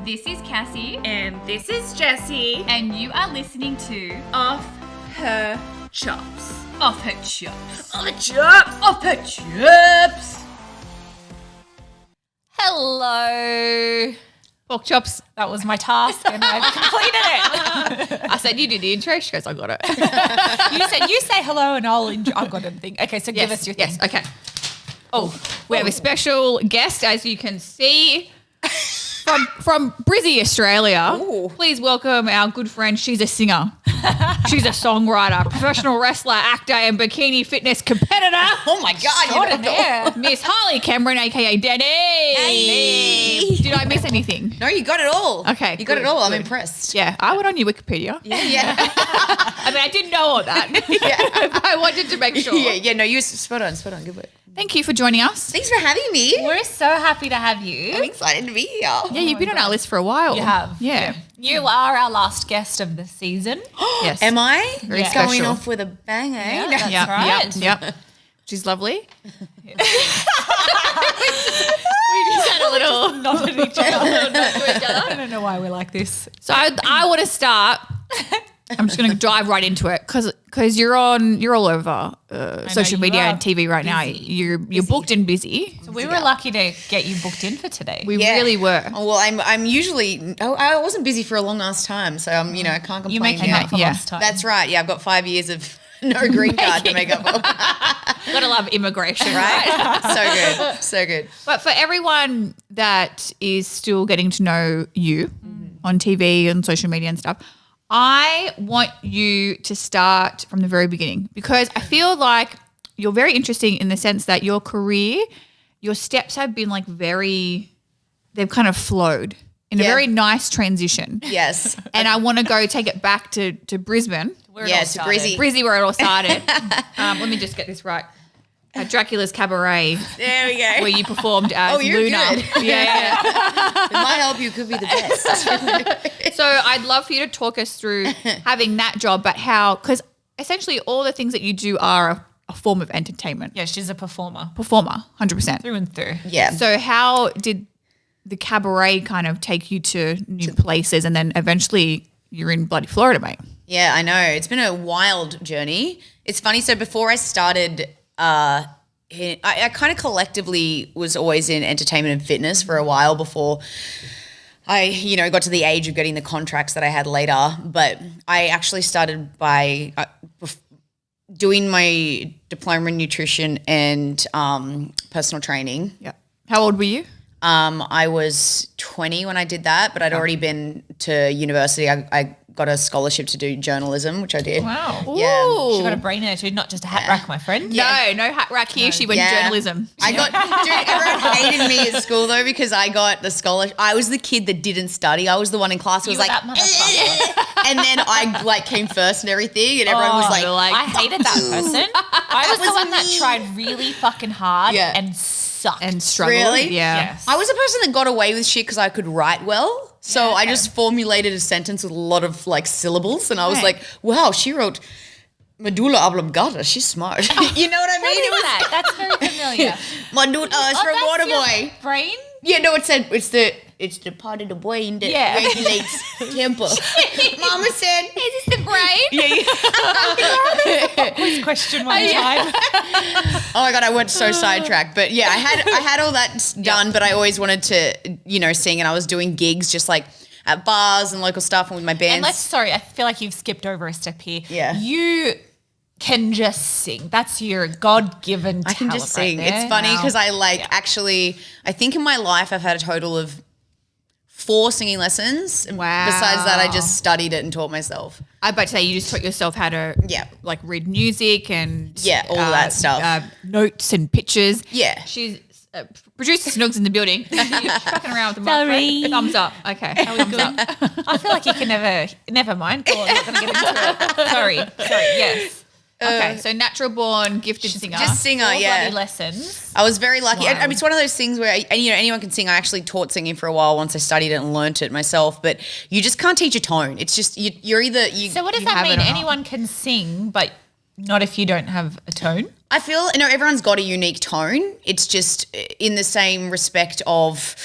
This is Cassie. And this is Jessie. And you are listening to Off Her Chops. Off Her Chops. Off Her Chops. Off Her Chops. Hello. Pork chops. That was my task and I've completed it. I said, you did the intro. She goes, I got it. You said, you say hello and I've got everything. Okay, so give us your thing. Yes, okay. Oh, we have a special guest, as you can see, from Brizzy, Australia. Ooh. Please welcome our good friend. She's a singer. She's a songwriter, professional wrestler, actor, and bikini fitness competitor. Oh my God, Miss Harley Cameron, aka Danny. Hey. Did I miss anything? No, you got it all. Okay, You got good, it all. I'm good. impressed. Yeah, I went on your Wikipedia. Yeah. I mean, I didn't know all that. But I wanted to make sure. Yeah, no, you spot on. Good work. Thank you for joining us. Thanks for having me. We're so happy to have I'm you. excited to be here. Yeah, you've been on our list for a while. You have. Yeah. You are our last guest of the season. Yes. Am I? Very It's going special. off with a bang, eh? Yeah, No. that's Yep, right. Yep. She's lovely. We just had a little Not at each other. I I don't know why we're like this. So I want to start. I'm just going to dive right into it because you're all over social you media are and TV right now. busy. You're booked and busy. So we were lucky to get you booked in for today. We Yeah. really were. Oh, well, I'm usually. I wasn't busy for a long ass time, so I can't complain. You make now. up for Yeah. last time. That's right. Yeah, I've got 5 years of no green card to make up for. Gotta love immigration, Right? So good. But for everyone that is still getting to know you on TV and social media and stuff, I want you to start from the very beginning because I feel like you're very interesting in the sense that your career, your steps have been like they've kind of flowed in a Yeah. very nice transition. Yes. And I want to go take it back to Brisbane. Where it Yeah, all to started. Brizzy. Brizzy, where it all started. Let me just get this right. At Dracula's Cabaret, There we go. where you performed as Oh, you're Luna. good. Yeah. With my help, you could be the best. So I'd love for you to talk us through having that job, but how, because essentially all the things that you do are a form of entertainment. Yeah, she's a performer Performer, 100%. through and through. Yeah. So how did the cabaret kind of take you to new places and then eventually you're in bloody Florida, mate? Yeah, I know. It's been a wild journey. It's funny. So before I started, I kind of collectively was always in entertainment and fitness for a while before I, got to the age of getting the contracts that I had later. But I actually started by doing my diploma in nutrition and personal training. Yeah. How old were you? I was 20 when I did that, but I'd already been to university. I got a scholarship to do journalism, which I did. Wow. Yeah. Ooh. She got a brain there too, not just a hat rack, my friend. No hat rack here. She went journalism. I got, dude, everyone hated me at school though because I got the scholarship. I was the kid that didn't study. I was the one in class who was You were like, that motherfucker. and then I came first and everything, and everyone was like, I hated that person. I was the was one that me. tried really fucking hard Yeah. and sucked. And struggled. Really? Yeah. Yes. I was a person that got away with shit because I could write well. So I just formulated a sentence with a lot of like syllables, and I was Right. like, wow, she wrote medulla oblongata. She's smart. You know what I mean? What It is that? That's very familiar. Medulla, it's from that's your Waterboy. brain? Yeah, no, it's the part of the brain that Yeah. regulates temper. Mama said, Is this the brain? Quiz question one time. oh my God, I went so sidetracked. But yeah, I had all that done, but I always wanted to, sing, and I was doing gigs just like at bars and local stuff and with my bands. Sorry, I feel like you've skipped over a step here. Yeah. You can just sing. That's your God-given talent. I can just right sing. there. It's funny because I Yeah. actually, I think in my life I've had a total of 4 singing lessons. Wow. Besides that, I just studied it and taught myself. I about to say you just taught yourself how to like read music and all that stuff. Notes and pictures. Yeah. She's producer Snooks in the building. She's fucking around with the Sorry. microphone. Thumbs up. Okay. Thumbs up. I feel like you can never mind. Go on, I'm not going to get into it. Sorry. Yes. Okay, so natural born gifted singer. Just singer, 4 yeah. bloody lessons. I was very lucky. Wow. I mean, it's one of those things where anyone can sing. I actually taught singing for a while once I studied it and learnt it myself. But you just can't teach a tone. It's just you're either you. So what does you that have it mean? or not. Anyone can sing, but not if you don't have a tone? I feel everyone's got a unique tone. It's just in the same respect of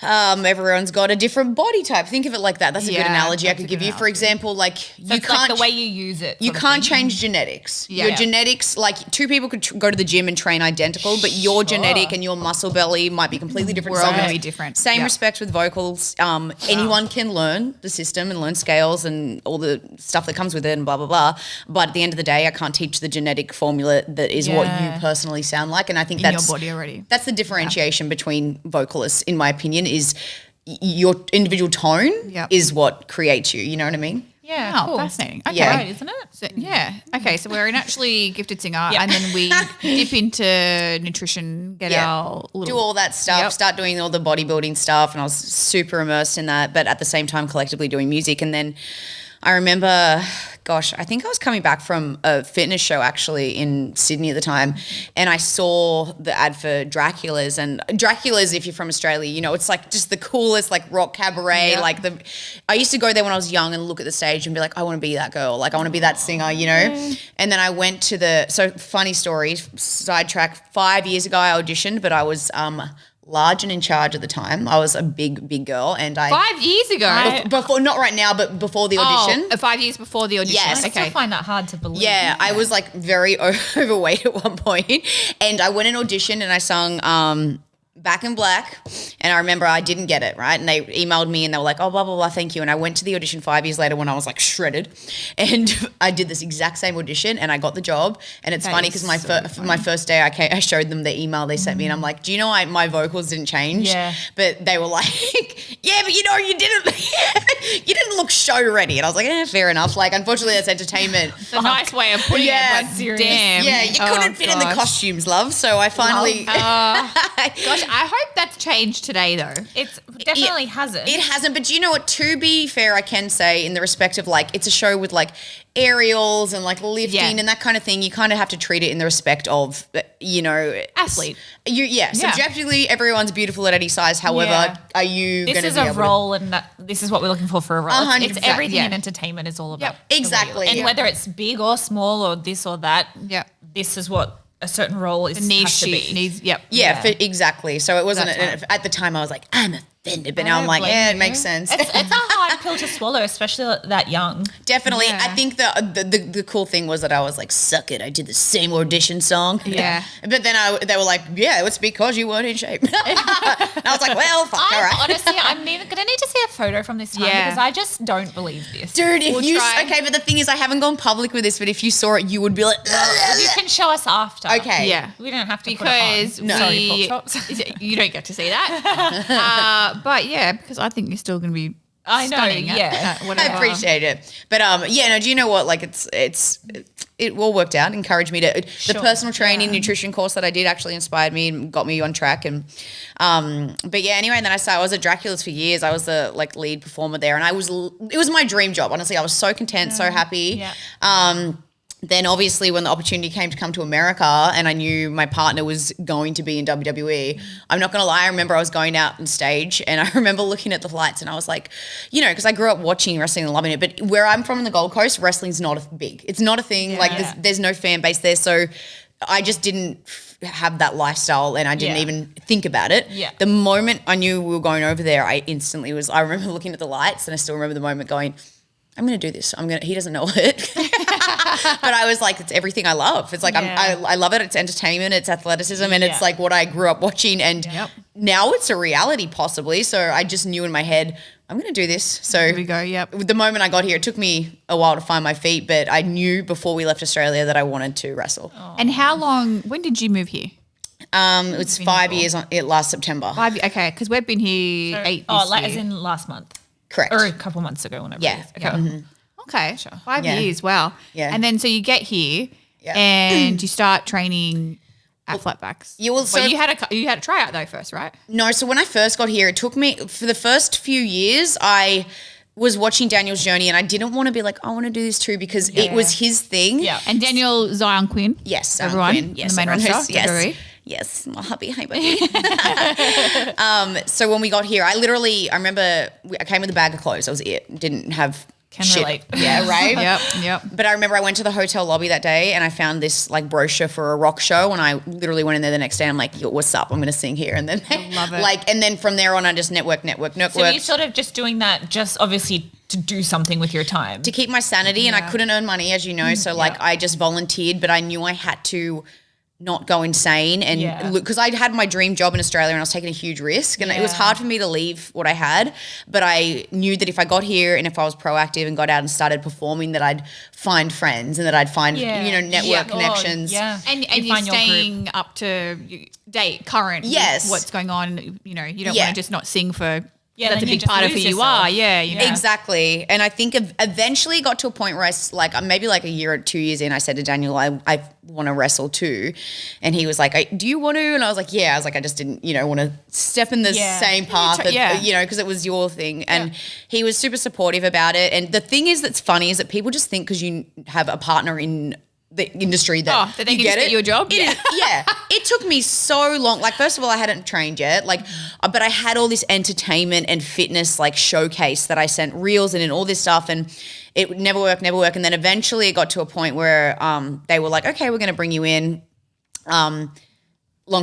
everyone's got a different body type. Think of it like that. That's a good Yeah, analogy I that's a could good give you. For analogy. example, like So you it's can't like the way you use it. you sort of can't thing. change genetics. Yeah. Your genetics, like two people could go to the gym and train identical, but your genetic and your muscle belly might be completely different. We're all So gonna be different. Same Yeah. respect with vocals. Anyone can learn the system and learn scales and all the stuff that comes with it and blah, blah, blah. But at the end of the day, I can't teach the genetic formula that is what you Yeah. personally sound like. And I think In that's your body already. That's the differentiation between vocalists, in my opinion, is your individual tone Yep. is what creates you. You know what I mean? Yeah, Oh, cool. fascinating. Okay. Yeah. Right, isn't it? So, yeah. Okay. So we're a naturally gifted singer, Yeah. and then we dip into nutrition, get Yeah. our little. Do all that stuff, Yep. start doing all the bodybuilding stuff, and I was super immersed in that, but at the same time collectively doing music. And then I remember, gosh, I think I was coming back from a fitness show actually in Sydney at the time, and I saw the ad for Dracula's. And Dracula's, if you're from Australia, you know, it's like just the coolest like rock cabaret. Yeah. Like I used to go there when I was young and look at the stage and be like, I want to be that girl. Like I want to be that singer, you know? And then I went to so funny story, sidetrack, 5 years ago I auditioned, but I was large and in charge at the time. I was a big girl, and 5 years ago. before, not right now, but before the audition. Oh, 5 years before the audition. Yes. I still Okay. find that hard to believe. Yeah, I was like very overweight at one point, and I went and auditioned and I sung Back in Black, and I remember I didn't get it, right? And they emailed me and they were like, oh, blah, blah, blah, thank you. And I went to the audition 5 years later when I was like shredded, and I did this exact same audition and I got the job. And it's That funny is because so funny. my first day I showed them the email they sent me, and I'm like, do you know my vocals didn't change? Yeah. But they were like, yeah, but you know, you didn't look show ready. And I was like, fair enough. Like, unfortunately, that's entertainment. It's a nice way of putting Yeah, it, but serious. damn. Yeah, you couldn't Oh, fit in the gosh. costumes, love. So I finally. Gosh, I hope that's changed today, though. It's definitely hasn't. It hasn't, but do you know what? To be fair, I can say in the respect of like it's a show with like aerials and like lifting Yeah. and that kind of thing. You kind of have to treat it in the respect of Athlete. Subjectively, everyone's beautiful at any size. However, Yeah. are you This going to is be a able to? role, and this is what we're looking for a role. It's 100%, everything yeah. in entertainment is all about. Yep. the Exactly, real. And yeah. whether it's big or small or this or that, Yeah. this is what a certain role is Niche has to be. needs, yep. Yeah, exactly. So it wasn't That's at the time. I was like, I'm offended, but I now I'm don't like, blame yeah, it you. makes sense. It's a hard pill to swallow, especially that young. Definitely. Yeah. I think the cool thing was that I was like, suck it. I did the same audition song. Yeah. But then they were like, yeah, it's because you weren't in shape. And I was like, well, fuck, all right. Honestly, I'm going to need to see a photo from this time Yeah. because I just don't believe this. Dude, if We'll you, try. okay, but the thing is, I haven't gone public with this, but if you saw it, you would be like, You can show us after. okay. Yeah. We don't have to Because put it on. Sorry, we, pork chops. you don't get to see that. But yeah, because I think you're still going to be I know, stunning yeah. at whatever. I appreciate it. But yeah, no, do you know what? Like it all worked out, encouraged me to the personal training, nutrition course that I did actually inspired me and got me on track. And but yeah, anyway, and then I was at Dracula's for years. I was the like lead performer there, and it was my dream job. Honestly, I was so content, so happy. Yeah. Then obviously when the opportunity came to come to America and I knew my partner was going to be in WWE, I'm not going to lie, I remember I was going out on stage and I remember looking at the lights and I was like, because I grew up watching wrestling and loving it, but where I'm from in the Gold Coast, wrestling's not big. It's not a thing. Like there's no fan base there. So I just didn't have that lifestyle and I didn't Yeah. even think about it. Yeah. The moment I knew we were going over there, I remember looking at the lights and I still remember the moment going, I'm going to do this. He doesn't know it. But I was like, it's everything I love. It's like, Yeah. I love it. It's entertainment, it's athleticism, and Yeah. it's like what I grew up watching. And now it's a reality possibly. So I just knew in my head, I'm going to do this. So Here we go, yep. the moment I got here, it took me a while to find my feet, but I knew before we left Australia that I wanted to wrestle. And when did you move here? It was 5 years last September. Okay, because we've been here 8 Oh, this like year. as in last month. Correct. Or a couple months ago, whenever Yeah. it is. Okay. Okay, 5 Yeah. years, wow. Yeah. And then so you get here Yeah. and you start training at flatbacks. you will- But so- you had a tryout though first, right? No, so when I first got here, it took me for the first few years. I was watching Daniel's journey, and I didn't want to be like, I want to do this too because it was his thing. Yeah. And Daniel Zion Quinn. Yes, everyone. Quinn. Yes, the main everyone roster. knows- WWE. Yes, my hubby. Hey, buddy. So when we got here, I remember I came with a bag of clothes. That was it. Didn't have Can shit. relate. Yeah, right? Yep. But I remember I went to the hotel lobby that day and I found this like brochure for a rock show, and I literally went in there the next day. I'm like, yo, what's up? I'm going to sing here. And then love it. like, and then from there on, I just network. So you're sort of just doing that just obviously to do something with your time. to keep my sanity, and I couldn't earn money, as you know. So like I just volunteered, but I knew I had to not go insane and because I had my dream job in Australia and I was taking a huge risk, and it was hard for me to leave what I had, but I knew that if I got here and if I was proactive and got out and started performing, that I'd find friends and that I'd find network connections. And you're staying up to date, current. Yes. With what's going on. You know, you don't Yeah. want to just not sing for. Yeah, that's a then you big just part of who lose you yourself. are. Yeah, you know. Exactly. And I think eventually got to a point where maybe like a year or 2 years in, I said to Daniel, I want to wrestle too. And he was like, do you want to? And I was like, yeah. I was like, I just didn't, want to step in the same path, because it was your thing. And he was super supportive about it. And the thing that's funny is that people just think because you have a partner in the industry that they you can get just get it. you a job? It took me so long. Like, first of all, I hadn't trained yet, but I had all this entertainment and fitness like showcase that I sent reels and all this stuff, and it would never work. And then eventually it got to a point where they were like, okay, we're going to bring you in. Long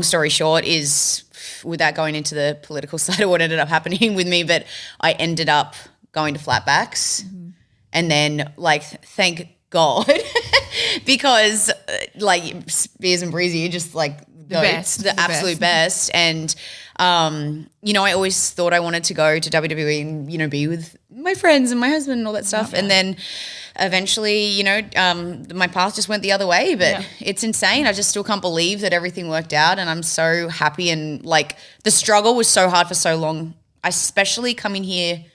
story short is, without going into the political side of what ended up happening with me, but I ended up going to flatbacks, and then thank God, because Spears and Breezy are just like the absolute best. And I always thought I wanted to go to WWE and be with my friends and my husband and all that stuff. And then eventually, my path just went the other way. But it's insane. I just still can't believe that everything worked out, and I'm so happy. And the struggle was so hard for so long, especially coming here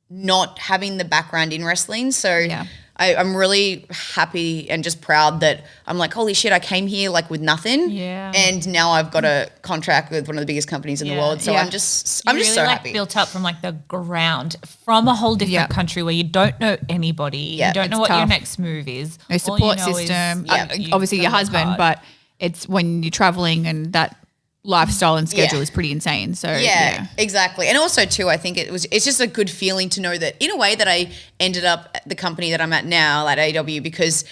not having the background in wrestling. So I'm really happy and just proud that I'm like, holy shit, I came here with nothing. Yeah. And now I've got a contract with one of the biggest companies in the world. So I'm just really so happy. Built up from the ground, from a whole different country where you don't know anybody. You don't know what your next move is. No support system. Obviously your husband, but it's when you're traveling and that lifestyle and schedule is pretty insane. So exactly. And also too, I think it's just a good feeling to know that in a way that I ended up at the company that I'm at now at AW, because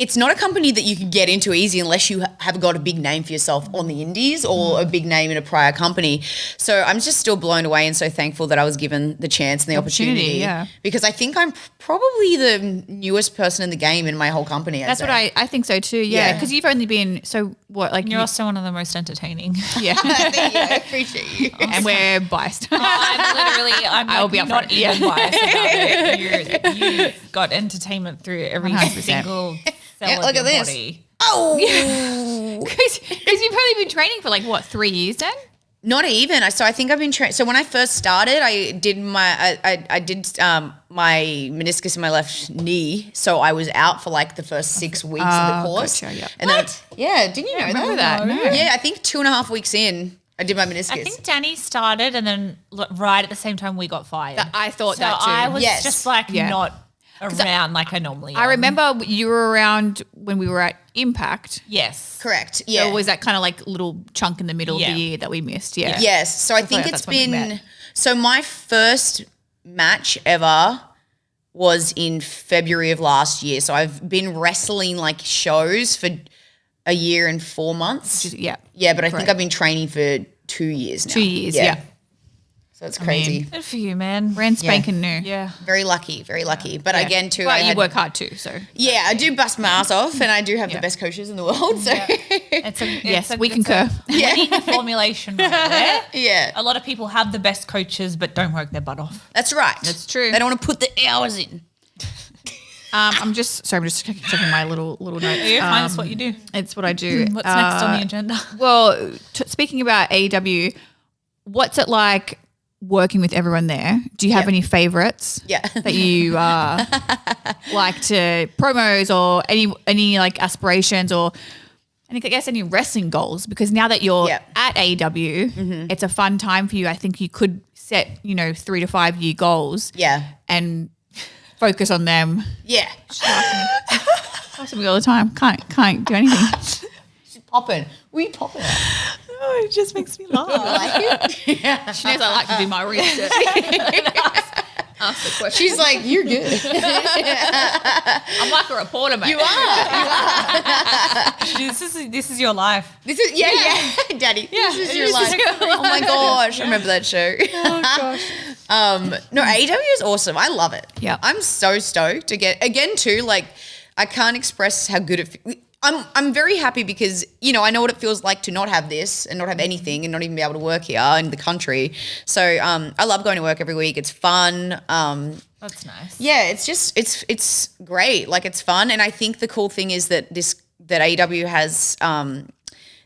it's not a company that you can get into easy unless you have got a big name for yourself on the indies or a big name in a prior company. So I'm just still blown away and so thankful that I was given the chance and the opportunity. Because I think I'm probably the newest person in the game in my whole company. That's what I think so too. Yeah. Because you've only been, you're also one of the most entertaining. Yeah. I appreciate you. And we're biased. I'll be not even biased about it. You've got entertainment through every 100%. single cell of look your at this. body. Oh. Because you've probably been training for 3 years then? Not even. So I think I've been trained. So when I first started, I did my my meniscus in my left knee. So I was out for the first 6 weeks of the course. Gotcha, yeah. And didn't you know remember that? No. Yeah, I think 2.5 weeks in, I did my meniscus. I think Danny started, and then right at the same time we got fired. I thought so that too. I was just not around like I normally am. I remember you were around when we were at Impact. Yes. Correct. Yeah. So it was that kind of little chunk in the middle of the year that we missed. Yeah. Yes. So I think it's been – so my first match ever was in February of last year. So I've been wrestling shows for a year and 4 months. Yeah. Yeah, but I think I've been training for 2 years now. 2 years, yeah. So it's crazy. Good for you, man. Brand spanking new. Yeah. Very lucky, very lucky. But again, too, but you work hard too, so. Yeah, I do bust my ass off, and I do have the best coaches in the world. So Yes, we concur. Winning the formulation right there. Yeah. A lot of people have the best coaches but don't work their butt off. That's right. That's true. They don't want to put the hours in. I'm just checking my little notes. Yeah, fine, that's what you do. It's what I do. What's next on the agenda? Well, speaking about AEW, what's it like working with everyone there? Do you have any favorites that you like to promos or any aspirations or any wrestling goals? Because now that you're at AEW, it's a fun time for you. I think you could set 3 to 5 year goals and focus on them. Yeah. Talk to me all the time. Can't do anything. She's popping. What are you popping at? it just makes me laugh. She knows I like to do my research. Ask the question. She's like, you're good. I'm like a reporter, mate. You are. This is your life. This is Daddy. This is your life. Oh my gosh, I remember that show. Oh gosh. No, AEW is awesome. I love it. Yeah, I'm so stoked to get again too. Like, I can't express how good it. I'm very happy because, you know, I know what it feels like to not have this and not have anything and not even be able to work here in the country. So I love going to work every week. It's fun. That's nice. Yeah, it's just it's great. Like, it's fun, and I think the cool thing is that AEW has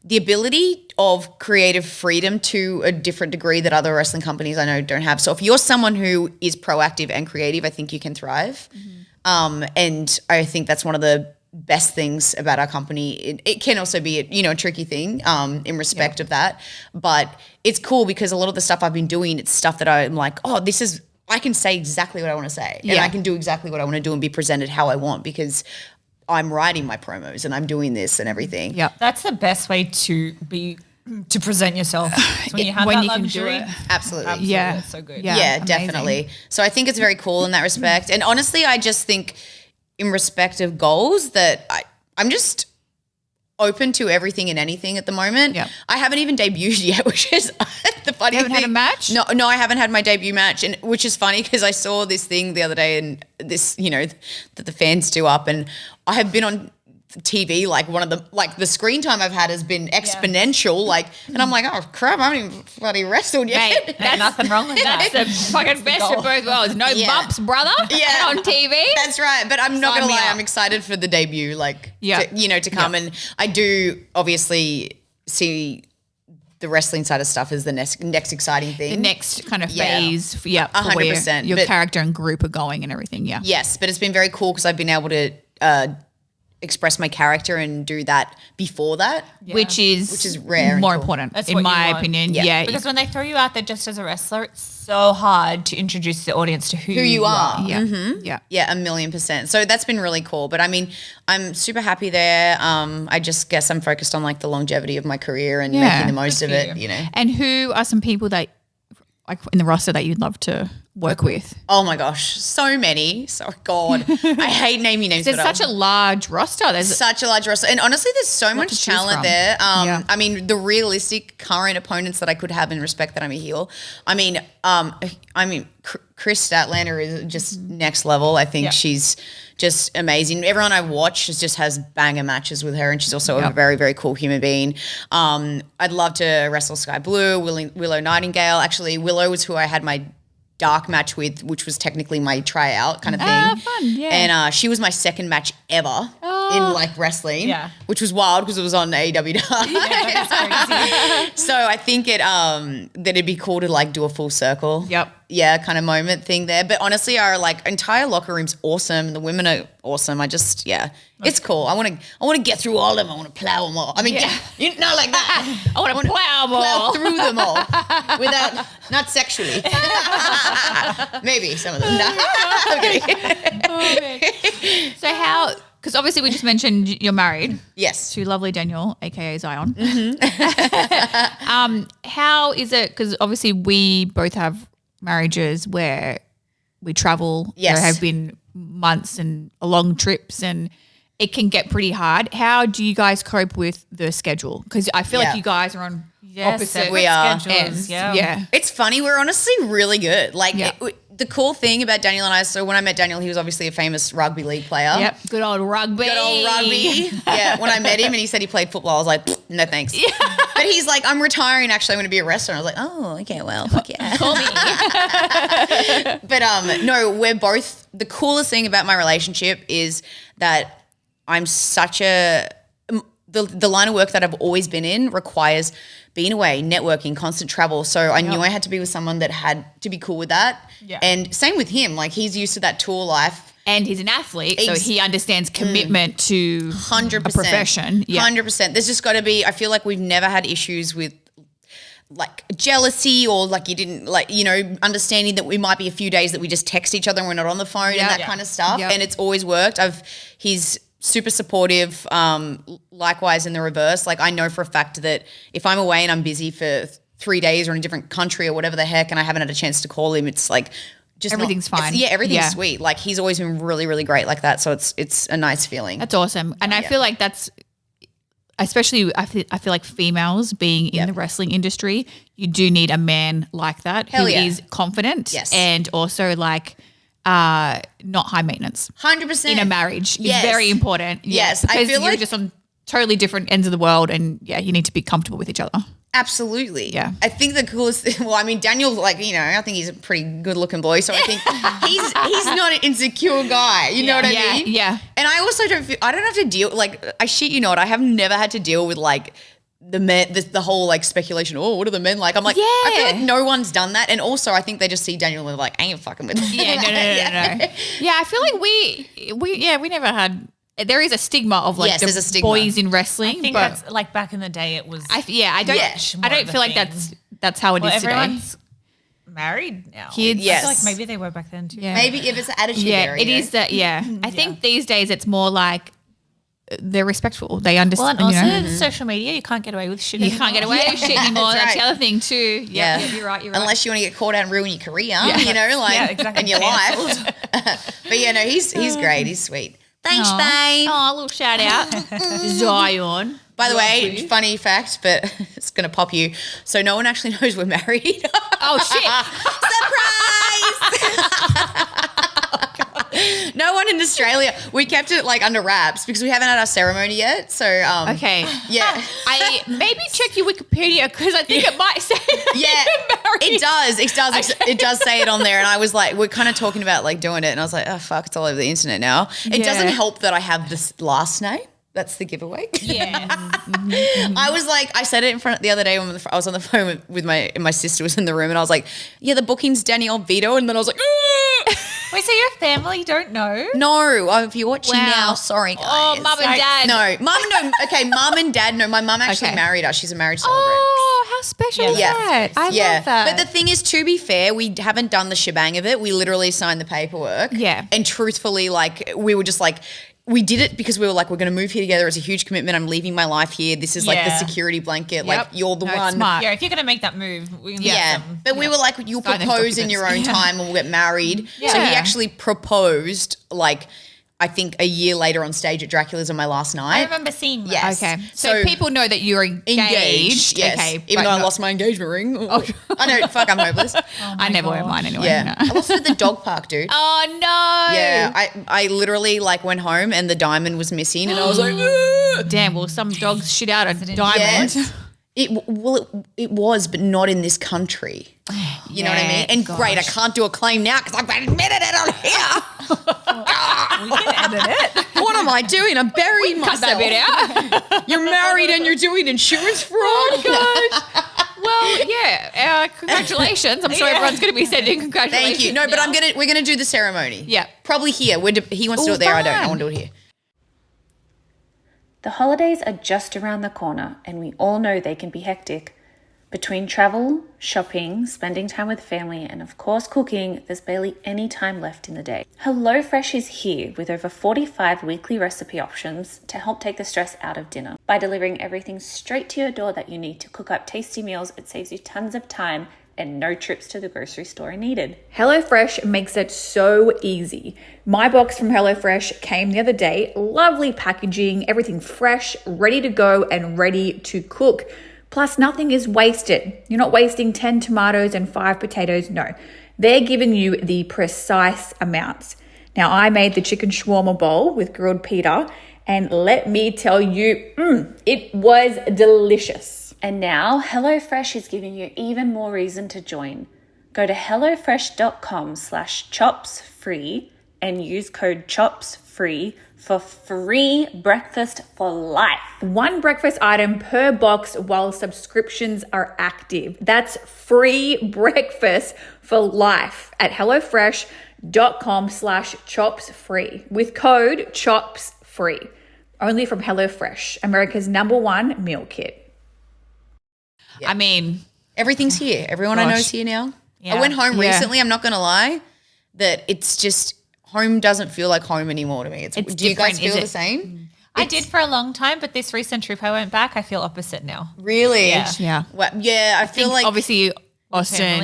the ability of creative freedom to a different degree that other wrestling companies I know don't have. So if you're someone who is proactive and creative, I think you can thrive. And I think that's one of the best things about our company. It can also be a tricky thing in respect of that, but it's cool because a lot of the stuff I've been doing, it's stuff that I'm like, oh, I can say exactly what I want to say, and I can do exactly what I want to do and be presented how I want because I'm writing my promos and I'm doing this and everything. Yeah, that's the best way to present yourself. When you have when that you luxury. can do it. Absolutely. Yeah, it's so good. Yeah, amazing. definitely. So I think it's very cool in that respect. And honestly, I just think in respect of goals that I'm just open to everything and anything at the moment. Yeah. I haven't even debuted yet, which is the funny thing. You haven't had a match? No, I haven't had my debut match, and which is funny because I saw this thing the other day and this, that the fans do up, and I have been on TV, like the screen time I've had has been exponential, and I'm like, oh crap, I haven't even bloody wrestled yet. Mate, there's nothing wrong with that. That's the fucking best of both worlds. No bumps, brother. Yeah. On TV. That's right. But I'm not Sign gonna me lie, up. I'm excited for the debut, to come, and I do obviously see the wrestling side of stuff as the next exciting thing. The next kind of phase, for where 100%, your but- character and group are going and everything, yeah. Yes, but it's been very cool because I've been able to express my character and do that before that. Which is rare and more cool. important, That's in what my you want. opinion. Yeah. Yeah. Because when they throw you out there just as a wrestler, it's so hard to introduce the audience to who you are. yeah. Yeah. Yeah, 1,000,000%. So that's been really cool. But I mean, I'm super happy there. I just guess I'm focused on the longevity of my career and making the most of it, And who are some people that, like, in the roster that you'd love to work with? Oh my gosh, so many. So God, I hate naming names. There's but such a large roster. There's such a large roster, and honestly, there's so to much choose talent from. there. Yeah. I mean, the realistic current opponents that I could have in respect that I'm a heel. I mean, Chris Statlander is just next level. I think she's just amazing. Everyone I watch just has banger matches with her, and she's also a very, very cool human being. I'd love to wrestle Sky Blue, Willow Nightingale. Actually, Willow was who I had my dark match with, which was technically my tryout kind of thing. fun, yeah. And she was my second match ever in wrestling, which was wild because it was on AEW Dark. That's crazy. So I think that it'd be cool to do a full circle. Yep. Yeah, kind of moment thing there. But honestly, our entire locker room's awesome. The women are awesome. I just it's cool. I want to get through all of them. I want to plow them all. I mean, not like that. I want to plow them all. Through them all without, not sexually. Maybe some of them. No. Okay. So how, because obviously we just mentioned you're married Yes. to lovely Daniel, aka Zion. How is it, because obviously we both have marriages where we travel. Yes. There have been months and long trips, and it can get pretty hard. How do you guys cope with the schedule? Because I feel like you guys are on opposite we are. ends. Yeah. It's funny. We're honestly really good. Yeah. The cool thing about Daniel and I, so when I met Daniel, he was obviously a famous rugby league player. Yep. Good old rugby. Good old rugby. Yeah. When I met him and he said he played football, I was like, no thanks. Yeah. But he's like, I'm retiring. Actually, I'm going to be a wrestler. I was like, oh, okay, well, fuck yeah. Call me. But no, we're both. The coolest thing about my relationship is that I'm such a. The line of work that I've always been in requires being away, networking, constant travel. So I knew I had to be with someone that had to be cool with that. Yeah. And same with him. He's used to that tour life. And he's an athlete, so he understands commitment to 100%. a profession. Yeah. 100%. There's just got to be, I feel like we've never had issues with jealousy or you didn't understanding that we might be a few days that we just text each other and we're not on the phone and that kind of stuff. Yep. And it's always worked. He's super supportive. Likewise in the reverse. Like I know for a fact that if I'm away and I'm busy for 3 days or in a different country or whatever the heck and I haven't had a chance to call him, it's like just everything's fine. Everything's sweet. Like he's always been really, really great like that. So it's a nice feeling. That's awesome. And I feel like that's especially I feel like females being in the wrestling industry, you do need a man like that who is confident and also like not high maintenance. 100%. In a marriage is very important. Yes. Because I feel you're like just on totally different ends of the world and you need to be comfortable with each other. Absolutely. Yeah. I think the coolest thing, well, I mean, Daniel's like, you know, I think he's a pretty good looking boy. So I think he's not an insecure guy. You know what I mean? Yeah. And I also I don't have to deal, like, I shit you not, I have never had to deal with like the men, the whole like speculation, oh, what are the men like? I'm like, I feel like no one's done that. And also I think they just see Daniel and they're like, I ain't fucking with him. Yeah, no. Yeah, I feel like we never had. There is a stigma of like there's a stigma. Boys in wrestling. I think but that's like back in the day it was. I don't feel like that's how it is today. Everyone's married now. Kids. I feel like maybe they were back then too. Yeah. Maybe if it's an attitude area. It is that. Yeah, I think these days it's more like they're respectful. They understand. Well, and also social media, you can't get away with shit. You can't get away with shit anymore. That's right. the other thing too. Yeah. You're right. Unless you want to get caught out and ruin your career, you know, like exactly. and your life. But yeah, no, he's great. He's sweet. Thanks, babe. Oh, a little shout out to Zion. By the way, funny fact, but it's going to pop you. So no one actually knows we're married. Oh, shit. Surprise! No one in Australia. We kept it like under wraps because we haven't had our ceremony yet. So okay. Yeah. I maybe check your Wikipedia because I think it might say it does. It does say it on there. And I was like, we're kind of talking about like doing it. And I was like, oh, fuck, it's all over the internet now. It doesn't help that I have this last name. That's the giveaway. Yeah. I was like, I said it in front the other day when I was on the phone with my sister was in the room and I was like, yeah, the booking's Danielle Vito. And then I was like, wait, so your family don't know? no, if you're watching now, sorry guys. Oh, mum and dad. No, okay, mum and dad, no, my mum actually married us. She's a marriage celebrant. Oh, how special is that? I love that. But the thing is, to be fair, we haven't done the shebang of it. We literally signed the paperwork. Yeah. And truthfully, like, we were just like, we did it because we were like, we're going to move here together. It's a huge commitment. I'm leaving my life here. This is like the security blanket. Like you're the one. Smart. Yeah, if you're going to make that move. We But we were like, you'll propose in your own time and we'll get married. Yeah. So he actually proposed like, I think a year later on stage at Dracula's on my last night. I remember seeing that. Yes. Okay. So people know that you're engaged. Yes. Okay. Even though I lost my engagement ring. I know, fuck, I'm hopeless. I never wear mine anyway. Yeah. No. I lost it at the dog park, dude. Oh, no. Yeah. I literally like went home and the diamond was missing and I was like, ugh. Damn, well, some dogs shit out a diamond. Yes. It was, but not in this country. You know what I mean? And great, I can't do a claim now because I've admitted it on here. We can edit it. What am I doing? I'm burying myself. Cut that bit out. You're married and you're doing insurance fraud. Well, yeah. Congratulations. I'm sure everyone's going to be sending congratulations. Thank you. No, but we're gonna do the ceremony. Yeah. Probably here. He wants to do it there. I don't. I want to do it here. The holidays are just around the corner, and we all know they can be hectic. Between travel, shopping, spending time with family, and of course cooking, there's barely any time left in the day. HelloFresh is here with over 45 weekly recipe options to help take the stress out of dinner. By delivering everything straight to your door that you need to cook up tasty meals, it saves you tons of time and no trips to the grocery store are needed. HelloFresh makes it so easy. My box from HelloFresh came the other day. Lovely packaging, everything fresh, ready to go and ready to cook. Plus, nothing is wasted. You're not wasting 10 tomatoes and 5 potatoes. No, they're giving you the precise amounts. Now, I made the chicken shawarma bowl with grilled pita, and let me tell you, it was delicious. And now HelloFresh is giving you even more reason to join. Go to hellofresh.com/chopsfree and use code CHOPSFREE for free breakfast for life. One breakfast item per box while subscriptions are active. That's free breakfast for life at hellofresh.com/chopsfree with code CHOPSFREE. Only from HelloFresh, America's #1 meal kit. Yeah. I mean, everything's here. Everyone I know is here now. Yeah. I went home recently. I'm not going to lie that it's just home doesn't feel like home anymore to me. Do you guys feel the same? I did for a long time, but this recent trip I went back, I feel opposite now. Really? Yeah. Well, yeah, I feel like obviously Austin,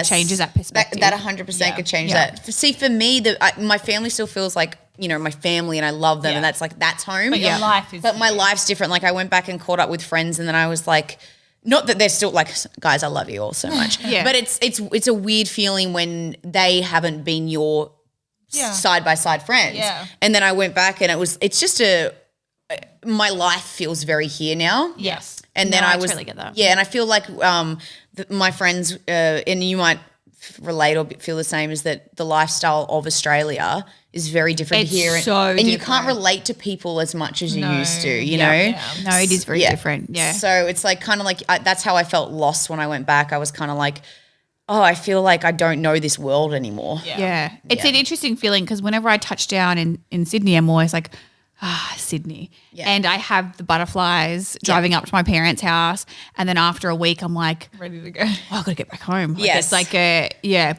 changes that perspective. That 100% could change that. See, for me, my family still feels like, you know, my family and I love them and that's home. But your life is But my life's different. Like I went back and caught up with friends and then I was like, not that they're still like, guys, I love you all so much. But it's a weird feeling when they haven't been your side by side friends. Yeah. And then I went back and it's just my life feels very here now. Yes. And then I was totally get that. Yeah, and I feel like my friends and you might relate or feel the same, is that the lifestyle of Australia is very different here. So and you can't relate to people as much as you used to, you know? Yeah. No, it is very different. Yeah. So it's like kind of like that's how I felt lost when I went back. I was kind of like, oh, I feel like I don't know this world anymore. Yeah. It's an interesting feeling because whenever I touch down in Sydney, I'm always like, Sydney. Yeah. And I have the butterflies driving up to my parents' house. And then after a week, I'm like, ready to go. Oh, I've got to get back home. Like, Yes. It's like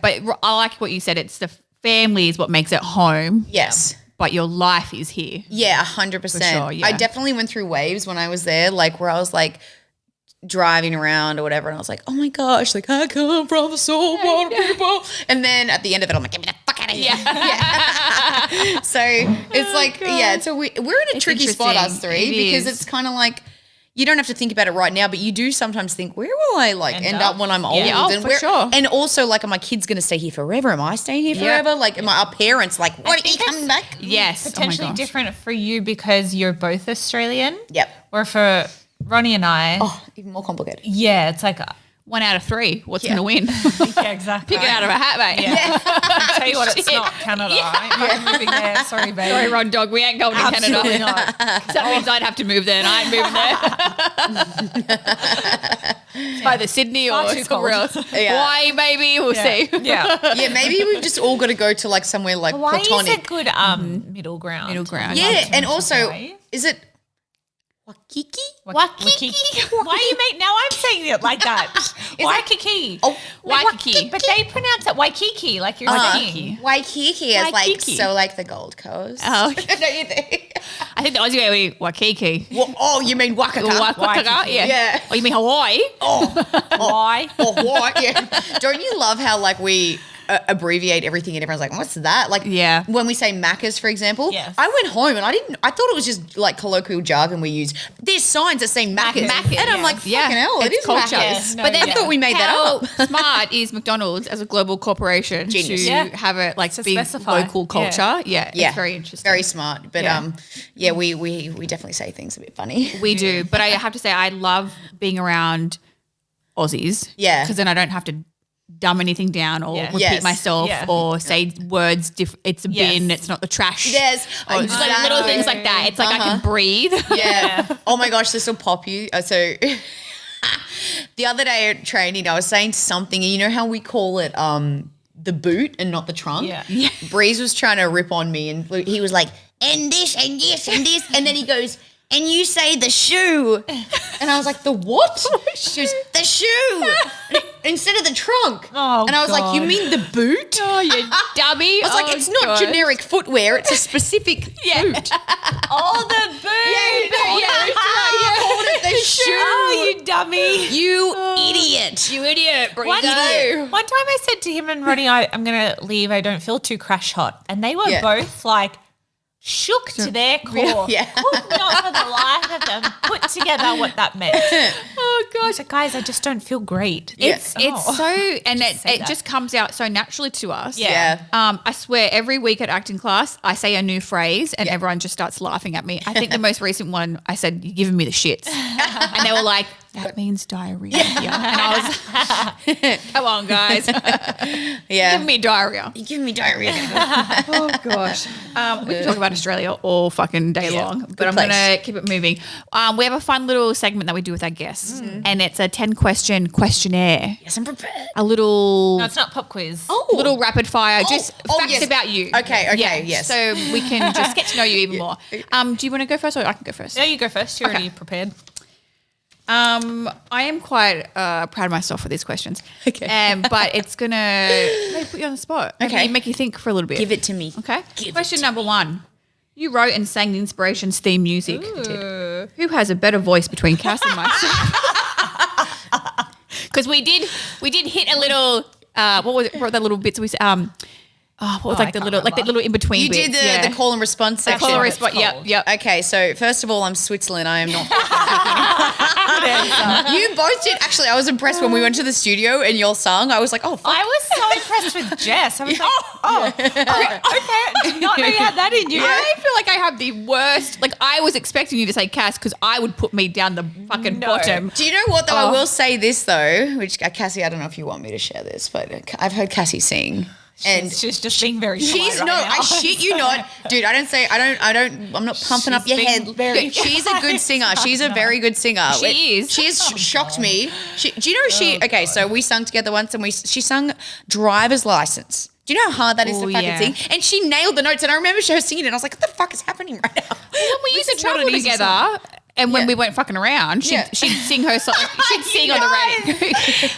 but I like what you said. It's the family is what makes it home. Yes. But your life is here. Yeah, 100%. For sure, yeah. I definitely went through waves when I was there, like where I was like driving around or whatever, and I was like, oh my gosh, like I come from the saltwater people. And then at the end of it, I'm like, get me the fuck out of here. Yeah. So it's like, we're in a tricky spot, us three, because it's kind of like, you don't have to think about it right now, but you do sometimes think, where will I like end up when I'm old? Yeah, and for sure. And also, like, are my kids going to stay here forever? Am I staying here forever? Like, am our parents like, what, are you coming back? Yes. Potentially different for you because you're both Australian. Yep. Or for Ronnie and I. Oh, even more complicated. Yeah, it's like 1 out of 3. What's going to win? yeah, exactly. Pick it out of a hat, mate. Yeah. I'll tell you what, it's not Canada. I ain't moving there. Sorry, babe. Sorry, Ron Dog, we ain't going to Absolutely Canada. not. That means I'd have to move there and I ain't moving there. It's either Sydney or Far too somewhere cold. else. Yeah. Why, maybe? We'll see. Yeah. Yeah, maybe we've just all got to go to like somewhere like Hawaii is a platonic. good middle ground. Middle ground. Yeah, and to also, Hawaii. is it Waikiki? Waikiki. Why are you making? Now I'm saying it like that. Waikiki. Oh, Waikiki. But they pronounce it Waikiki, like you're saying. Waikiki is like Waikiki. so like the Gold Coast. Oh. Don't you think? I think the Aussie way would be Waikiki. Oh, you mean Wakaka? Wakaka, yeah. Yeah. Oh, you mean Hawaii? Why? Oh, what? Yeah. Don't you love how like we abbreviate everything and everyone's like, what's that? Like when we say Macca's, for example, Yes. I went home and I thought it was just like colloquial jargon we use. There's signs that say Macca's. And I'm like, fucking hell, it is culture. Macca's. Yeah, But then I thought we made that How up. smart is McDonald's as a global corporation Genius. to Yeah. have it like To big specify. local culture? Yeah. It's very interesting. Very smart. But we definitely say things a bit funny. We do. But I have to say I love being around Aussies. Yeah. Because then I don't have to dumb anything down or repeat Yes. myself Yeah. or say words it's a bin, Yes. it's not the trash. Yes. Or just like little things like that. It's like I can breathe. Yeah. Oh my gosh, this will pop you. So the other day at training, I was saying something, and you know how we call it the boot and not the trunk? Yeah. Breeze was trying to rip on me, and he was like, and this, and this, and this. And then he goes, and you say the shoe. And I was like, the what? She goes, the shoe. Instead of the trunk. Oh, and I was like, you God. mean the boot? Oh, you dummy. I was like, it's not generic footwear. It's a specific boot. Oh, the boot. I called it the shoe. Oh, you dummy. You idiot. You idiot. Breathe. One time I said to him and Ronnie, I'm going to leave. I don't feel too crash hot. And they were both like shook to their core. Yeah. Could not for the life of them put together what that meant. Oh, gosh. So guys, I just don't feel great. It's so, and say it that. just comes out so naturally to us. Yeah. I swear every week at acting class, I say a new phrase and everyone just starts laughing at me. I think the most recent one, I said, you're giving me the shits. And they were like, that means diarrhea. And I was, come on, guys. Yeah. Give me diarrhea. You give me diarrhea. Oh, gosh. We can talk about Australia all fucking day long, but I'm going to keep it moving. We have a fun little segment that we do with our guests, and it's a 10-question questionnaire. Yes, I'm prepared. A little... No, it's not pop quiz. little rapid fire, just facts yes. about you. Okay, yes. So we can just get to know you even more. Do you want to go first or I can go first? No, you go first. You're already prepared. I am quite proud of myself for these questions. Okay. But it's going to put you on the spot. Okay. Make you think for a little bit. Give it to me. Okay. Give Question it number 1. You wrote and sang the Inspirations theme music. Who has a better voice between Cass and myself? Because we did hit a little. What were the little bits we said? What was the little in between? You bits? did the call and response section. Call and response. Yep. Okay, so first of all, I'm Switzerland. I am not. You both did. Actually, I was impressed when we went to the studio and y'all sung. I was like, oh, fuck. I was so impressed with Jess. I was like, okay. I did not know you had that in you. I feel like I have the worst. Like I was expecting you to say Cass because I would put me down the fucking bottom. Do you know what though? I will say this though, which Cassie, I don't know if you want me to share this, but I've heard Cassie sing. And she's just being very shy she's right no, now. I shit you not, dude. I'm not pumping up your head. She's a good singer. She's a very good singer. She is. She has shocked me. Do you know Okay, so we sung together once, and she sung "Driver's License." Do you know how hard that is to fucking sing? And she nailed the notes. And I remember her singing it. And I was like, "What the fuck is happening right now?" When we used to travel together, and when we weren't fucking around, she'd sing her song. She'd sing on the radio.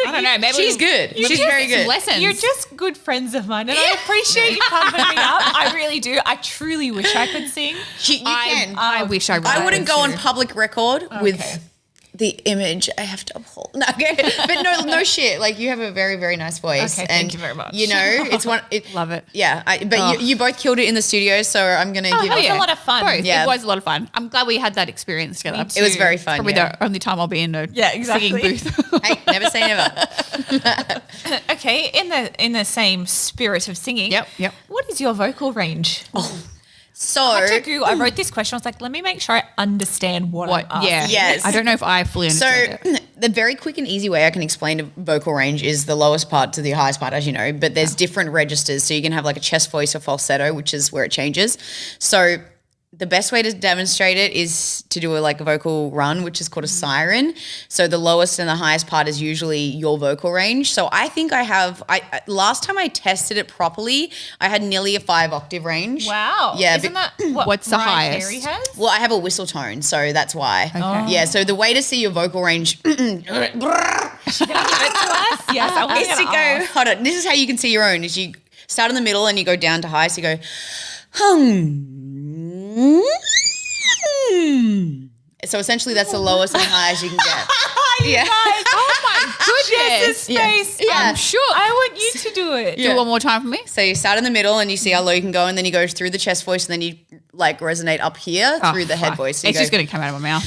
I don't know. Maybe she's good. She's very good. Lessons. You're just good friends of mine, and I appreciate you pumping me up. I really do. I truly wish I could sing. You can. I wish I. I wouldn't go on public record with the image I have to uphold. No, okay. But no shit. Like you have a very, very nice voice. Okay, thank you very much. You know, it's one. Love it. Yeah, but you both killed it in the studio, so I'm gonna give It you. was a lot of fun. Both. Yeah. It was a lot of fun. I'm glad we had that experience together. It was very fun. Probably the only time I'll be in a singing booth. Hey, never say never. Okay, in the same spirit of singing. Yep. What is your vocal range? So I wrote this question. I was like, let me make sure I understand what I'm asking. Yeah. Yes. I don't know if I fully understand it. The very quick and easy way I can explain a vocal range is the lowest part to the highest part, as you know, but there's different registers. So you can have like a chest voice or falsetto, which is where it changes. So the best way to demonstrate it is to do a vocal run, which is called a siren. So the lowest and the highest part is usually your vocal range. So I think I have, last time I tested it properly, I had nearly a 5-octave range. Wow. Yeah. Isn't that what What's the Mariah highest? Carey has? Well, I have a whistle tone, so that's why. Okay. Yeah, so the way to see your vocal range Give it to us? Yes, I want is to go, hold on, this is how you can see your own, is you start in the middle and you go down to high, so you go, So essentially that's the lowest and highest you can get. Yeah. Oh my goodness. Space. Yeah. I'm sure. I want you to do it. Do it one more time for me. So you start in the middle and you see how low you can go, and then you go through the chest voice, and then you resonate up here through the head voice. So It's just going to come out of my mouth.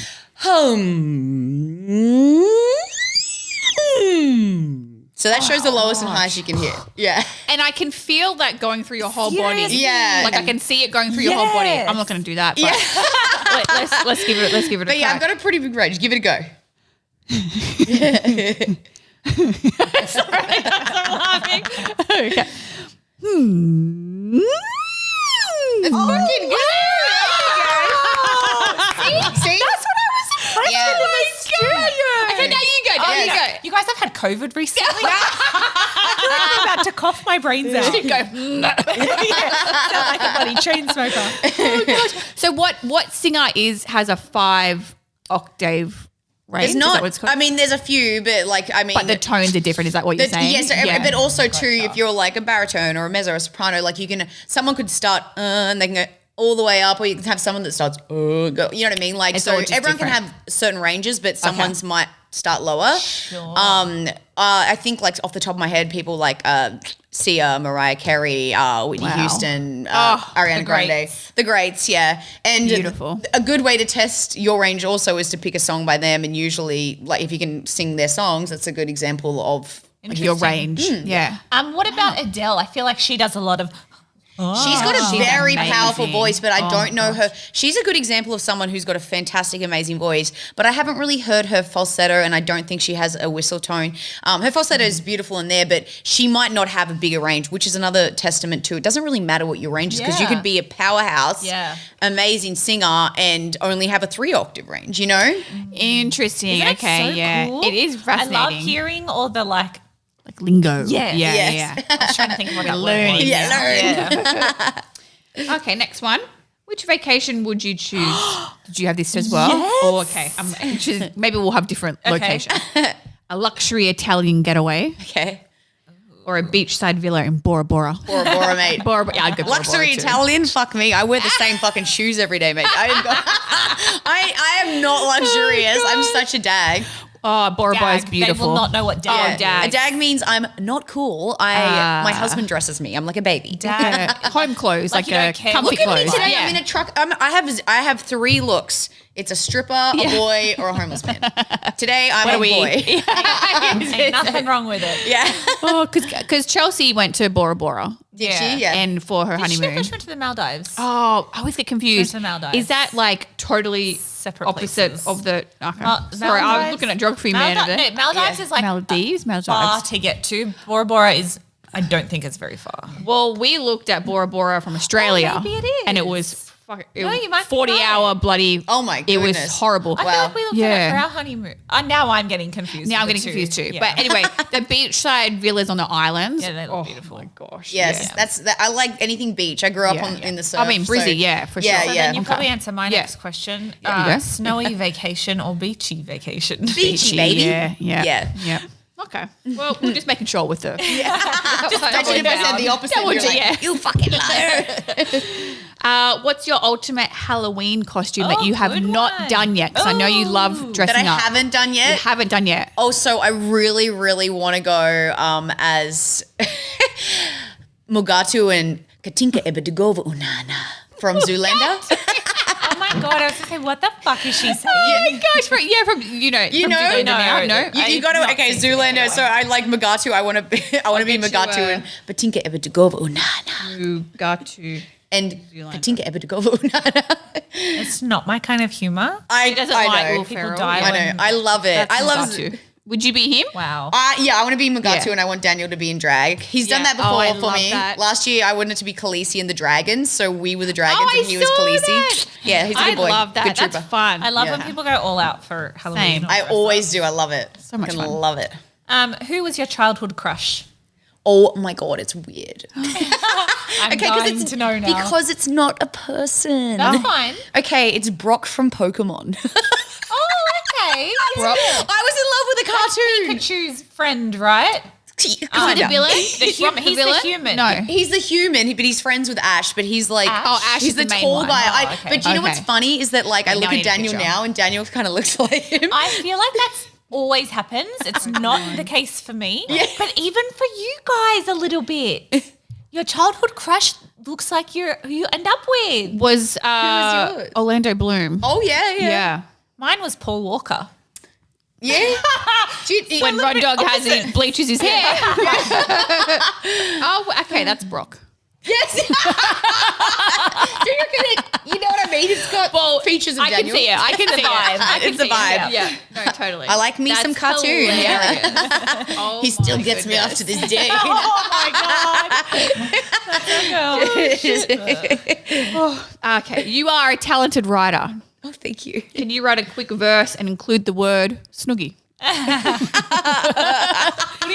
So that shows the lowest and highest you can hear. Yeah. And I can feel that going through your whole body. Seriously? Yeah. Like I can see it going through your whole body. I'm not going to do that. But let's give it a But try. yeah, I've got a pretty big range. Give it a go. laughing. Okay. It's fucking good. See? That's what I was impressed Yeah. with in the studio. Okay, now you go. Now you go. You guys have had COVID recently? I feel like I'm about to cough my brains out. You go. Sound like a bloody chain smoker. Oh gosh. So what singer has a 5-octave range? There's Is that not, what it's called? I mean, there's a few, but But the tones are different. Is that what you're saying? Yes, but also too, if you're like a baritone or a mezzo or a soprano, like someone could start and they can go all the way up, or you can have someone that starts go, you know what I mean? Like, It's so all just everyone can different. have certain ranges, but someone's might start lower. Sure. I think off the top of my head, people like Sia, Mariah Carey, Whitney Wow. Houston, Oh, Ariana the Grande, greats. the greats, yeah. And Beautiful. a good way to test your range also is to pick a song by them, and usually, like, if you can sing their songs, that's a good example of your range. Yeah. What about Adele? I feel like she does a lot of. She's got a She's very amazing. powerful voice, but I Oh don't know her. She's a good example of someone who's got a fantastic, amazing voice, but I haven't really heard her falsetto, and I don't think she has a whistle tone. Her falsetto is beautiful in there, but she might not have a bigger range, which is another testament to it doesn't really matter what your range is, because you Yeah. could be a powerhouse, amazing singer, and only have a 3-octave range, you know? Interesting. Isn't it Okay. so Yeah. cool? It is fascinating. I love hearing all the like lingo. Yes. Yeah. Yes. Yeah. I was trying to think of what that Learning. word was. Yeah, learn. Yeah. Okay, next one. Which vacation would you choose? Did you have this as well? Yes. Oh, okay. Maybe we'll have different locations. A luxury Italian getaway Okay. or a beachside villa in Bora Bora. Bora Bora, mate. Bora Bora. Yeah, I'd go Bora Luxury Bora too. Italian, fuck me. I wear the same fucking shoes every day, mate. I am not luxurious. I'm such a dag. Oh, Bora Bora is Dag. beautiful. They will not know what dag. Oh, dag. A dag means I'm not cool. My husband dresses me. I'm like a baby. Dag. Home clothes, like you a don't care. comfy Look at me clothes. today. Yeah. I'm in a truck. I have 3 looks. It's a stripper, a boy, or a homeless man. Today I'm What a are we? boy. Ain't nothing wrong with it. Yeah. Oh, because Chelsea went to Bora Bora Did Yeah. she? Yeah. and for her Did she honeymoon. first went to the Maldives? Oh, I always get confused. She went to Maldives. Is that like totally Separate opposite places. of the? Okay. Maldives- Sorry, I was looking at geography man of it. Maldives is like Maldives. far to get to. Bora Bora is, I don't think it's very far. Well, we looked at Bora Bora from Australia, maybe it is. and it was No, you might be 40-hour bloody. Oh my It was goodness. horrible. I feel like we looked at Yeah. it for our honeymoon. Now I'm getting confused. Now I'm with getting the two. confused too. Yeah. But anyway, the beachside villas on the islands. Yeah, they look oh beautiful. my gosh. Yes, yeah. I like anything beach. I grew up Yeah. in the surf. I mean, Brizzy, so- yeah, for Yeah, sure. So yeah. then you Okay. probably answer my Yeah. next question. you go. Snowy vacation or beachy vacation? Beachy, baby. Yeah, yeah, Yeah. yeah. Okay. Well, we're just making sure with the. Just imagine if I said the opposite. Double You're G, like, yeah. you fucking liar. What's your ultimate Halloween costume that Oh, you have good not one. done yet? Because I know you love Ooh. dressing That I up. haven't done You yet. haven't done yet. Also, I really, really want to go as Mugatu and Katinka Ebedegova Unana from Zoolander. Oh my god! I was gonna say, what the fuck is she saying? Oh my gosh! From you know, You from know? Zoolander No, now, no. You I've got to not okay, seen Zoolander. Zoolander. So I like Mugatu. I want to be get you Mugatu a- and Katinka Ebedegova Unana You got to. and Katinka Ebedegova Unana. It's not my kind of humor. I Doesn't I like know. Will People Ferrell. die I when- know. I love it. I love. Mugatu. Would you be him? Wow. Yeah, I want to be Mugatu Yeah. and I want Daniel to be in drag. He's done Yeah. that before Oh, I for love me. that. Last year, I wanted to be Khaleesi and the Dragons, so we were the Dragons Oh, and he was saw Khaleesi. that. Yeah, he's a good I boy. love that. Good That's trooper. fun. I love Yeah. when people go all out for Halloween. Same. I always do. I love it. So much Fucking fun. love it. Who was your childhood crush? Oh my god, it's weird. I'm Okay, 'cause dying to know now. because it's not a person. That's fine. Okay, it's Brock from Pokemon. Oh, okay. Brock. I was in love with the cartoon. Pikachu's friend, right? Is it Kinda. a villain? He's the human. No. He's the human, but he's friends with Ash. But he's like, Ash? Oh, Ash he's is the main tall one. guy. Oh, okay. But do you know what's Okay. funny is that like I Now look I at need a Daniel picture. now, and Daniel kind of looks like him. I feel like that's always happens. It's not the case for me. But even for you guys a little bit. Your childhood crush looks like who you end up with. Was yours? Orlando Bloom? Oh yeah. yeah. Mine was Paul Walker. Yeah. When Rod Dog has he bleaches his hair. Oh, okay, that's Brock. Yes. Do you reckon it, you know what I mean? It's got features of I Daniel. can see it. I can see it. I can It's a see it. vibe. Yeah. No, totally. I like me some cartoon. hilarious. Yeah. Oh He still my gets me goodness. off to this day. Okay, you are a talented writer. Oh, thank you. Can you write a quick verse and include the word snoogie? Putting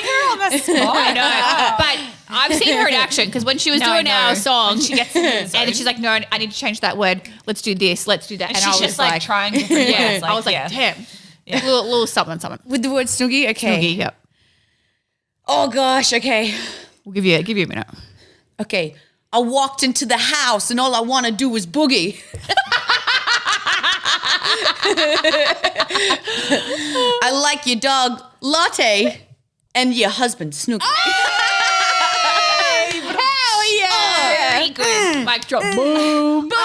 her on the spot. I know, but I've seen her in action because when she was No, I doing our know. song, She gets in the and then she's like, "No, I need to change that word. Let's do this. Let's do that." And I she's was just like trying different yeah, words. I was like, yeah. "Damn, little something." With the word snoogie? Okay. Snoogie, yep. Oh, gosh. Okay. We'll give you a minute. Okay. I walked into the house and all I want to do is boogie. I like your dog, Latte, and your husband, Snooki. Hell yeah! Very good. Mic drop. Boom. But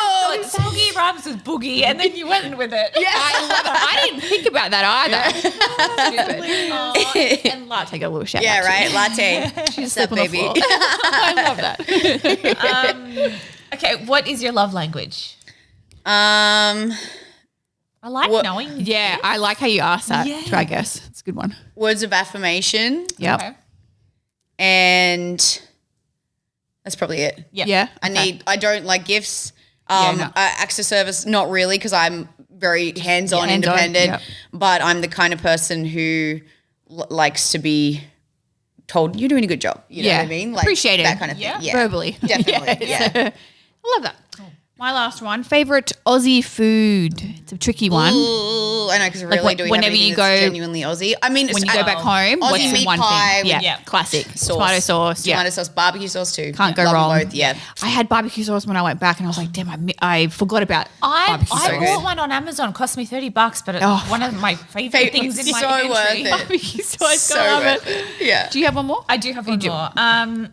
boogie rhymes with boogie, and then you went with it. Yeah. I love it. I didn't think about that either. Stupid. And latte got a little shout Yeah, out to right? Latte. She's What's up, sleeping on the baby? floor. I love that. Okay, what is your love language? I like What- knowing. Yeah, I like how you asked that. Yeah. Try guess. It's a good one. Words of affirmation. Yep. Okay. And that's probably it. Yeah. Yeah. I don't like gifts. no. Acts of service, not really, because I'm very hands-on, Yeah, hands-on, independent. yep. But I'm the kind of person who likes to be told you're doing a good job. You know what I mean? Appreciated. that kind of thing. Yeah. Yeah, Verbally. definitely. Yeah. I love that. My last one, favorite Aussie food. It's a tricky one. Ooh, I know, because really, Like do we whenever have anything you that's go- genuinely Aussie? I mean, When you go back home, Aussie what's the meat one pie thing? with Yeah, classic. sauce. Tomato sauce. Yeah. Tomato sauce, barbecue sauce too. Can't go Love them wrong. Both, yeah. I had barbecue sauce when I went back and I was like, damn, I forgot about I barbecue sauce. bought one on Amazon. Cost me $30, but it's one of my favorite things in my so pantry. worth it. Barbecue sauce. So gotta love worth it. it. Yeah. Do you have one more? I do have one more.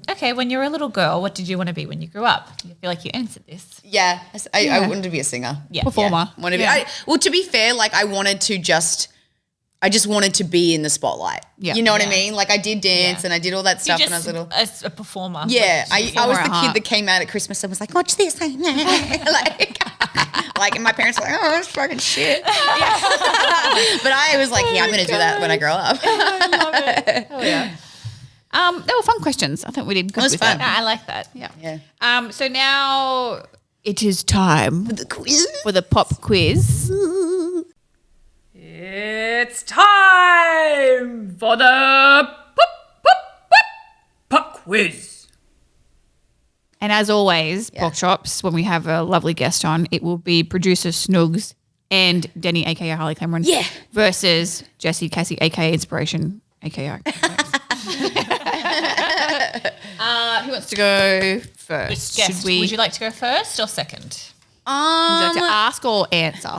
Okay, when you were a little girl, what did you want to be when you grew up? I feel like you answered this. Yeah, I wanted to be a singer. Yeah. Performer. Yeah. Wanted to be, well, to be fair, like I just wanted to be in the spotlight. Yeah. You know what I Yeah. mean? Like I did dance Yeah. and I did all that stuff You're when I was little. just a performer. Yeah, I was at the heart. kid that came out at Christmas and was like, watch this. like, and my parents were like, oh, that's fucking shit. But I was like, yeah, I'm going to do that when I grow up. They were fun questions. I think we did good was with fun. No, that. I like that. Yeah. So now it is time The quiz. for the pop quiz. It's time for the pop quiz. And as always, Pork Chops, when we have a lovely guest on, it will be producer Snoogs and Denny, aka Harley Cameron, versus Jessie, Cassie, aka Inspiration, aka. Who wants to go first? Guest, would you like to go first or second? Would you like to ask or answer?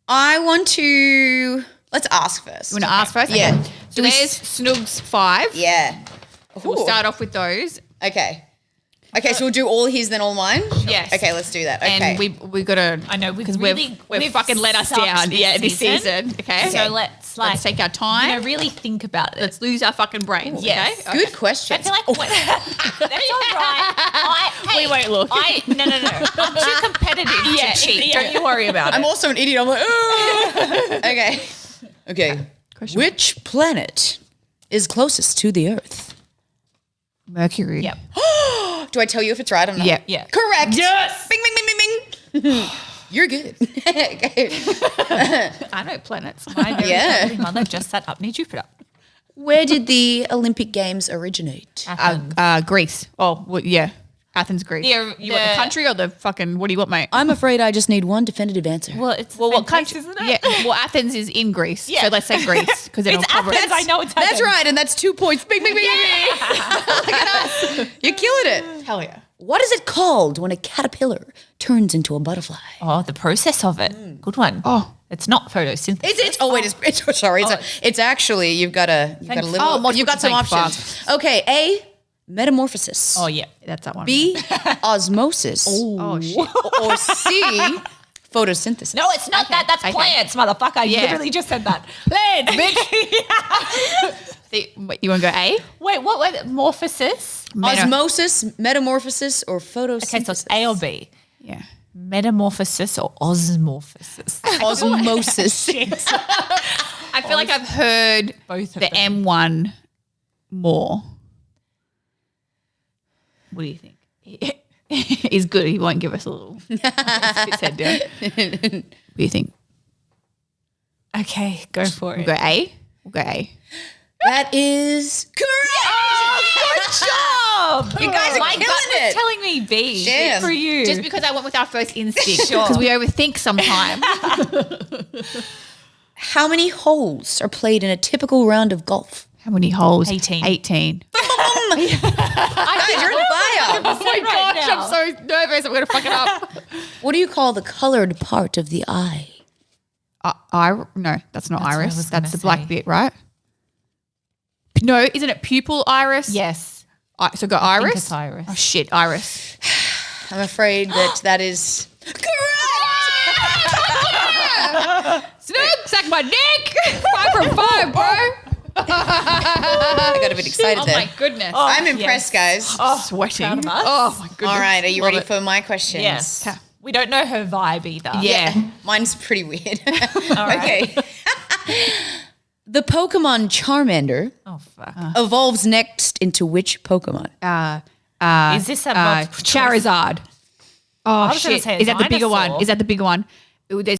I want to. Let's ask first. You want to ask first? Yeah. Okay. So there's Snoogs 5. Yeah. So we'll Ooh. start off with those. Okay. Okay, so we'll do all his then all mine? Yes. Okay, let's do that. Okay. And we got to. I know, we've because really- we've we've fucking let us sucked down. this Yeah, this season. season. Okay. So let's take our time. really think about it. Let's lose our fucking brains. Yes. Okay. Good question. I feel like that's all right. We won't look. No. I'm too competitive to cheat. yeah. Don't you worry about I'm it. also an idiot. I'm like, "Ugh." Okay. Okay. Question. Which planet is closest to the Earth? Mercury. Yep. Do I tell you if it's right or not? Yeah. Yeah. Correct. Yes. Bing, bing, bing, bing, bing. You're good. Okay. I know planets. My very Yeah. lovely mother just sat up near Jupiter. Where did the Olympic Games originate? Greece. Oh, well, yeah. Athens, Greece. You want the country or the fucking? What do you want, mate? I'm afraid I just need one definitive answer. Well, it's Well, what country? isn't it? Yeah. Well, Athens is in Greece. Yeah. So let's say Greece because it'll It's cover Athens. it. I know it's Athens. That's right, and that's 2 points. Bing, bing, bing, bing. Look at us. You're killing it. Hell yeah. What is it called when a caterpillar turns into a butterfly? Oh, the process of it. Good one. Oh. It's not photosynthesis. It's actually you've got a little you've got some multiple options. Okay, A, metamorphosis. Oh, yeah. That's that one. B, osmosis. Oh shit. Or C, photosynthesis. No, it's not that. That's Okay. plants, motherfucker. You Yeah. literally just said that. Plants, bitch. Wait, you want to go A? Wait, what was it? Morphosis? Osmosis, metamorphosis, or photosynthesis. Okay, so it's A or B. Yeah. Metamorphosis or osmosis? Osmosis. I feel like I've heard Both of the them. M1 more. What do you think? He's good. He won't give us a little his head down. What do you think? Okay, go for We'll it. go A. We'll go A. That is correct. Good job! You guys are My killing gut was it. telling me B. Damn. Good for you. Just because I went with our first instinct. Because we overthink sometimes. How many holes are played in a typical round of golf? How many holes? 18. 18. Guys, you're on fire. Oh my gosh, I'm so nervous. I'm going to fuck it up. What do you call the colored part of the eye? No, that's not what I iris. was That's gonna the black say. bit, right? No, isn't it pupil iris? Yes. So go iris? it's iris. Oh, shit, iris. I'm afraid that is correct. Snook, suck my dick. 5 from 5, bro. I got a bit excited Oh, there. my goodness. I'm impressed, guys. Sweating. proud of us. Oh, my goodness. All right, are you Love ready it. for my questions? Yes. Okay. We don't know her vibe either. Yeah. Mine's pretty weird. Okay. The Pokemon Charmander Oh, fuck. evolves next into which Pokemon? Is this a multiple choice? Charizard. Oh, was gonna shit. say a Is that the bigger one? dinosaur. Is that the bigger one? There's